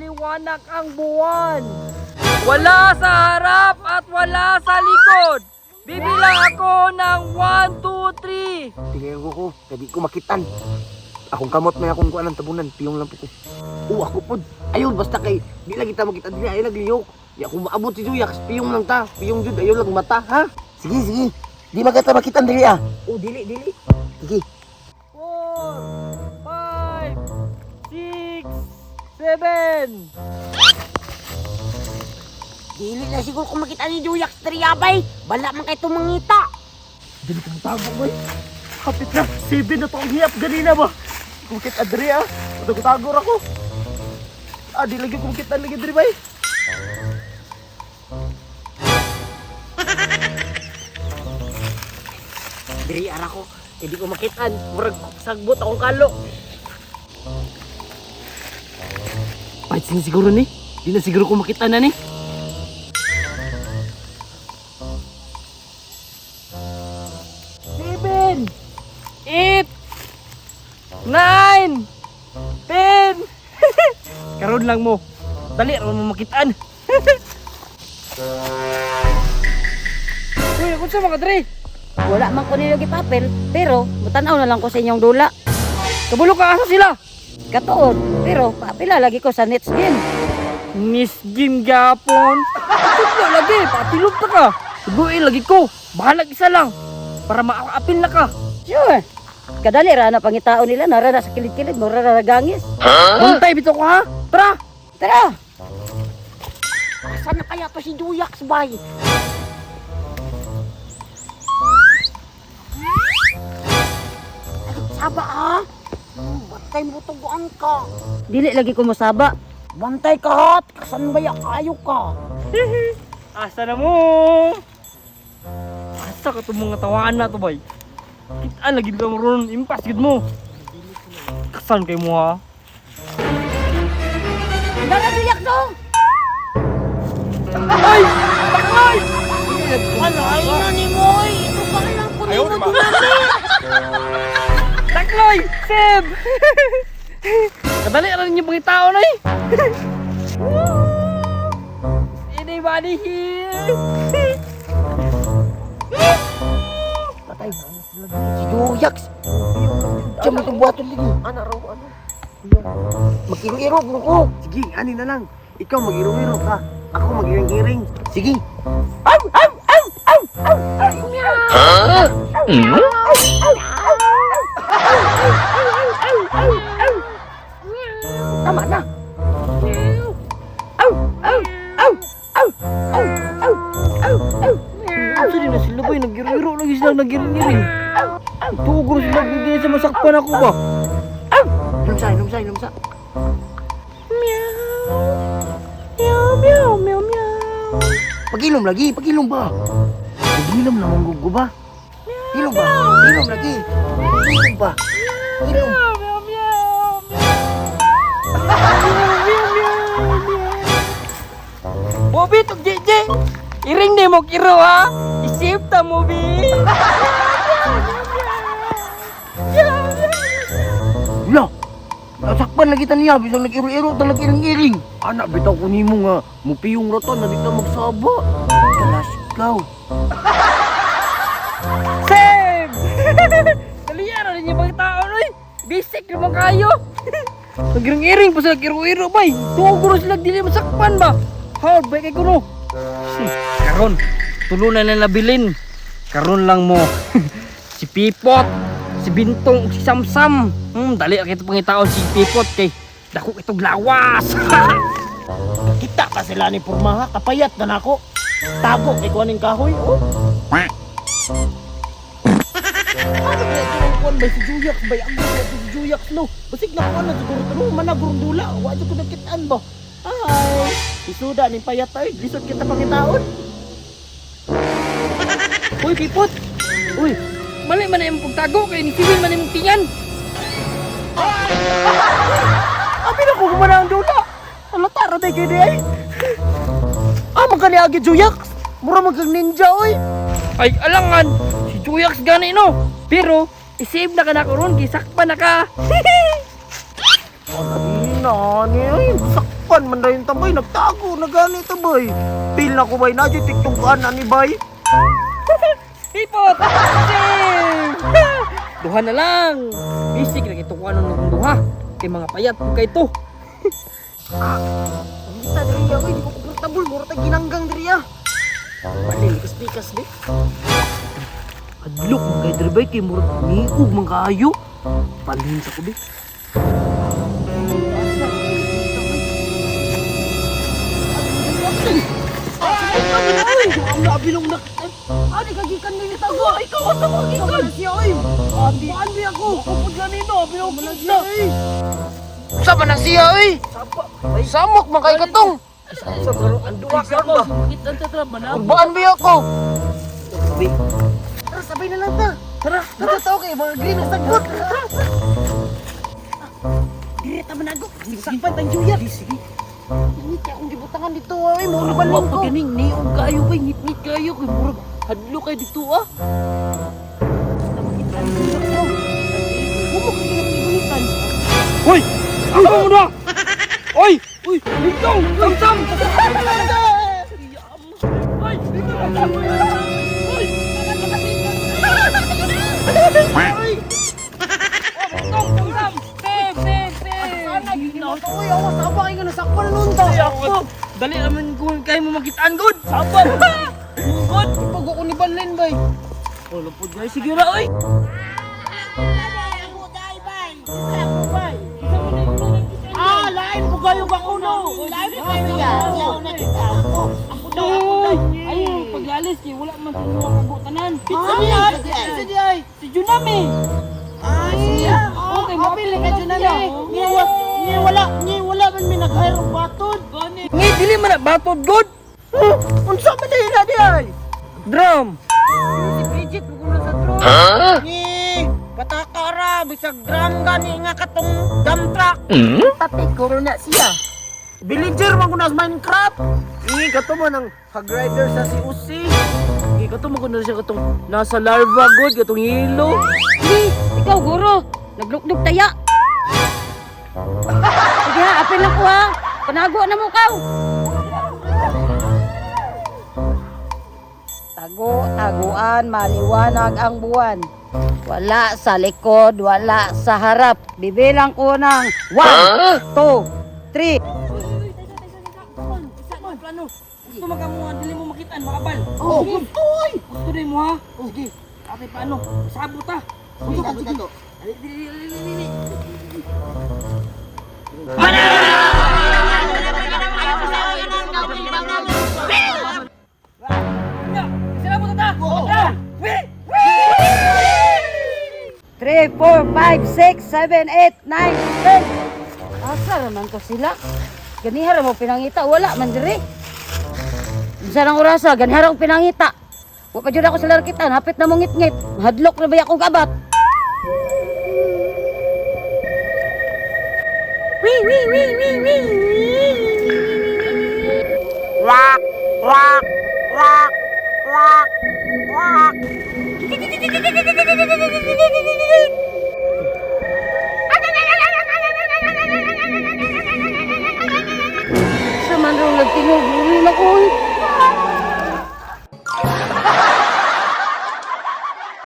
maliwanag ang buwan. Wala sa harap at wala sa likod. Bibilang ako ng 1, 2, 3. Tingnan ko, hindi ko makitan. Akong kamot may akong kuan ng tabunan, piyong lang po ko. Ako pod. Ayun, basta kay, di lang kita makita din, ayun nagliyok. Di ako maabot si Juyak, piyong lang ta. Piyong jud, ayun lang mata, ha? Sige. Di magata makitan dili ah. Dili. Sige. 4, 5, 6, 7. Dili na siguro kung makita ni Juyak sa triyabay. Bala man kay tumangita. Dili ka matago, boy. Kapit na, 7 na to ang hiyap ganina ba? Kumikit adri ah. Matagutagor ako. Di lagi kumikit lagi diri bay. Diri ara ko. Hindi ko makitaan. Murag sagbot akong kalo. Pahit sini siguro ni. Di na siguro ko makita na ni. Seven, 8, 9, 10. Karon lang mo. Dali ra mo makitaan. Uy, kunsa mga dre? Wala man ko nilagi papel. Pero, mutanaw na lang ko sa inyong dula. Kabulo ka asa sila? Katuod. Pero, papila lagi ko sa Nets game. Miss Jim gapon. Tutlo lagi, patilog ta ka. Suguin lagi ko. Bahalag isa lang. Para maapil na ka. Sure. Kadali ra na pangitao nila. Nara na sa kilid-kilid. Mura na nagangis. Buntay bito ko ha. Tara. Tara! Asan na kaya to si Juyak bay? Saba ha? Bantay mo tuguan ka. Dili lagi ko masaba. Bantay ka hat. Kasan ba ya kayo ka? Asa na mo? Asa ka itong mga tawaan na to bay? Kitaan lagi ka mo ron. Impas gid mo. Kasan kay mo ha? Dara Juyak dong! Ay! Takay! Ano ay na ni Moy? Ito pa lang ko ni mo dumami. Takloy! Seb! Kadali na rin yung mga tao na eh! Anybody here? Patay na si Juyak. Diyan mo itong buhaton lagi. Ano raw, ano? Mag-irong-irong ko. Sige, ani na lang. Ikaw mag-irong-irong ka. Ako mag-iring-iring. Sige. Tama na. Saan na sila ba? Nag-iro-iro lagi sila nag-iring-iring. Tugro sila hindi sa masakpan ako ba? Lumsa. Meow. Pag-ilom lagi, pag-ilom ba? Pag-ilom na mong gugo ba? Ilom ba? Ilom lagi. Ilom ba? Ilom. Bobby, ito JJ! Iring na mo kiro ha! Isip ta mo, Bi! Wala! Nasakpan lagi ta niya, bisang nag-iro-iro ta nag-iring-iring. Anak, bitaw ko nimo nga, mupiyong roton, na di ta magsaba. Kalas ikaw. Seb! Kaliyan na rin yung mga tao, no? Basic naman kayo! Nag-iring-iring pa sila, kiro-iro ba? Tugro sila, di na masakpan ba? Hard ba kay kuno? Karon, tulunan na nabilin. Karon lang mo. Si Pipot, si Bintong, si Samsam. Dali kita pangitaon si Pipot kay dako itong lawas. Kita ka sila ni Purmaha, kapayat na nako. Tago kay kuaning kahoy, oh. Ano ba yung kuan ba si Juyak? Bayang ba si Juyak, no? Basig na kuan na siguro ito, managurong dula. Wadyo ko nakitaan ba? Ay, isuda ni payat tayo. Lisod kita pangitaon. Uy, Pipot! Uy, mali man na yung pagtago kay ni Siwil man yung tingan. Abi na ko kumana ang dula. Alata, raday kayo di ay. Magkaniagi Juyak. Mura magkang ninja, oy. Ay, alangan, si Juyax gani no. Pero, isave na ka na ko ron, gisakpa na ka. Ano na niya, sakpan Sakpan man dayon ta bay, nagtago na gani ta bay. Pil na ko bay na di tiktukan na ni bay. Ipot! Sing! Duha na lang! Bisik na ito kung anong nagong duha. Kay mga payat kung kay ito. Kita diri ya, di ko komportable, mura ta ginanggang diri ya. Balil likas di. Adlok man kay diri bay kay mura niug man kaayo. Palhin sa ko di. Ang nabilong na. Adi kagikan ni tago. Ikaw ang tamagikan. Siya oy. Adi ako. Kupod ganito, bilong na. Sa man siya oy. Samok man kay katong. Sa baro anduwa ka ba? Kita tetra mana? Urbaan ba ako? Sabi. Tara, sabay na lang ta. Tara, tara kay mga green ang sagot. Direta manago. Sakpan tang Juya. Sige. Ini kaya akong gibutangan dito ay mura ba lang ko? Paganing niog kayo ba? Ngit-ngit kayo. Kay murag hadlo kayo dito ah. Hoy! Ang mo na! Hoy! Uy! Ikaw! Samsam! Hoy! Dito na! Hoy! Hoy! Oh, Samsam! Pep! Sana ginawa ko ay awas apa kay nasakpan nun ta. Ako! Dali naman kung kayo mo makitaan, good! Sabat! Good! Ipag ako ni Banlen, bay! Oh, lupod guys. Sige na, oy! Lain ko kayo ba kuno? Lain ko kayo ba? Ayun, pag-alis kayo, wala man sa mga kabutanan. Pizza di ay. Si Junami! Siya. Okay, Mapili ka dyan na Ni wala man may nag-airong batod. Ngay, dili man na batod, good! Unsa man dahil na di ay? Drum! Si Bridget mo kuno sa truck. Ni patakara bisag drum gani nga katong dump truck. Pati ko na siya. Villager man kuno sa Minecraft. Ni kato man ang hag rider sa si Usi. Ngay, kato mo na siya katong nasa larva, good, katong hilo. Ikaw guro, naglukdok taya. Sige ha, apil lang ko ha. Panago na mo kaw. Taguan, maliwanag ang buwan. Wala sa likod, wala sa harap. Bibilang ko ng 1, 2, 3. Plano. Gusto mo dili mo makitaan, makabal. Oh, gustoy! Gusto din mo ha? Sige. Ate, paano? Sabot ha? Sige. Dili. Sila mo tata! 3, 4, 5, 6, 7, 8, 9, 10. Asa naman to sila? Ganihara mo pinangita, wala man diri. Unsa nang orasa, ganihara mo pinangita. Wa pa jud ako sa larkitan, hapit na mo ngit-ngit. Hadlok na ba akong gabat? Wak, wak, wak, wak, wak.